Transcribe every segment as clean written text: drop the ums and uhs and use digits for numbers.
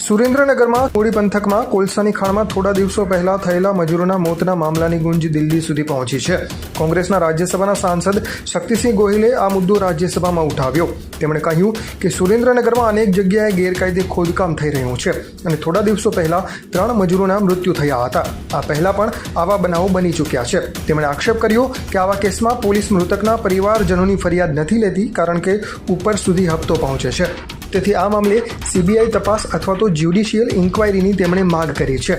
સુરેન્દ્રનગરમાં કોળી પંથકમાં કોલસાની ખાણમાં થોડા દિવસો પહેલા થયેલા મજૂરોના મોતના મામલાની ગુંજ દિલ્હી સુધી પહોંચી છે. કોંગ્રેસના રાજ્યસભાના સાંસદ શક્તિસિંહ ગોહિલે આ મુદ્દો રાજ્યસભામાં ઉઠાવ્યો. તેમણે કહ્યું કે સુરેન્દ્રનગરમાં અનેક જગ્યાએ ગેરકાયદે ખોદકામ થઈ રહ્યું છે અને થોડા દિવસો પહેલા 3 મજૂરોના મૃત્યુ થયા હતા. આ પહેલા પણ આવા બનાવો બની ચૂક્યા છે. તેમણે આક્ષેપ કર્યો કે આવા કેસમાં પોલીસ મૃતકના પરિવારજનોની ફરિયાદ નથી લેતી કારણ કે ઉપર સુધી હપ્તો પહોંચે છે. તેથી આ મામલે સીબીઆઈ તપાસ અથવા તો જ્યુડિશિયલ ઇન્ક્વાયરીની તેમણે માંગ કરી છે.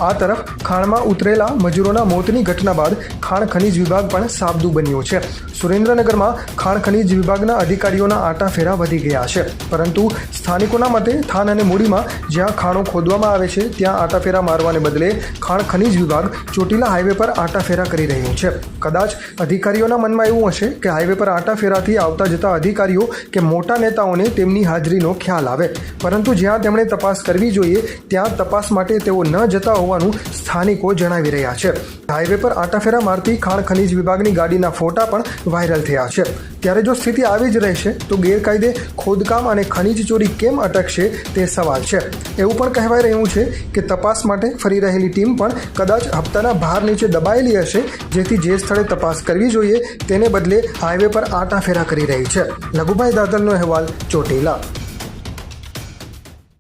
આ તરફ ખાણમાં ઉતરેલા મજૂરોના મોતની ઘટના બાદ ખાણ ખનીજ વિભાગ પણ સાબદું બન્યું છે. સુરેન્દ્રનગરમાં ખાણ ખનીજ વિભાગના અધિકારીઓના આટાફેરા વધી ગયા છે, પરંતુ સ્થાનિકોના મતે થાન અને મૂડીમાં જ્યાં ખાણો ખોદવામાં આવે છે ત્યાં આટાફેરા મારવાને બદલે ખાણ ખનીજ વિભાગ ચોટીલા હાઈવે પર આટાફેરા કરી રહ્યું છે. કદાચ અધિકારીઓના મનમાં એવું હશે કે હાઈવે પર આટાફેરાથી આવતા જતા અધિકારીઓ કે મોટા નેતાઓને તેમની હાજરીનો ખ્યાલ આવે, પરંતુ જ્યાં તેમણે તપાસ કરવી જોઈએ ત્યાં તપાસ માટે તેઓ ન જતા હોવાનું સ્થાનિકો જણાવી રહ્યા છે. હાઈવે પર આટાફેરા મારતી ખાણ ખનીજ વિભાગની ગાડીના ફોટા પણ વાયરલ થયા છે. ત્યારે જો સ્થિતિ આવી જ રહેશે તો ગેરકાયદે ખોદકામ અને ખનીજ ચોરી કેમ અટકશે તે સવાલ છે. એવું પણ કહેવાય રહ્યું છે કે તપાસ માટે ફરી રહેલી ટીમ પણ કદાચ હપ્તાના ભાર નીચે દબાયેલી હશે, જેથી જે સ્થળે તપાસ કરવી જોઈએ તેને બદલે હાઈવે પર આટાફેરા કરી રહી છે. લઘુભાઈ દાદલનો અહેવાલ, ચોટીલા.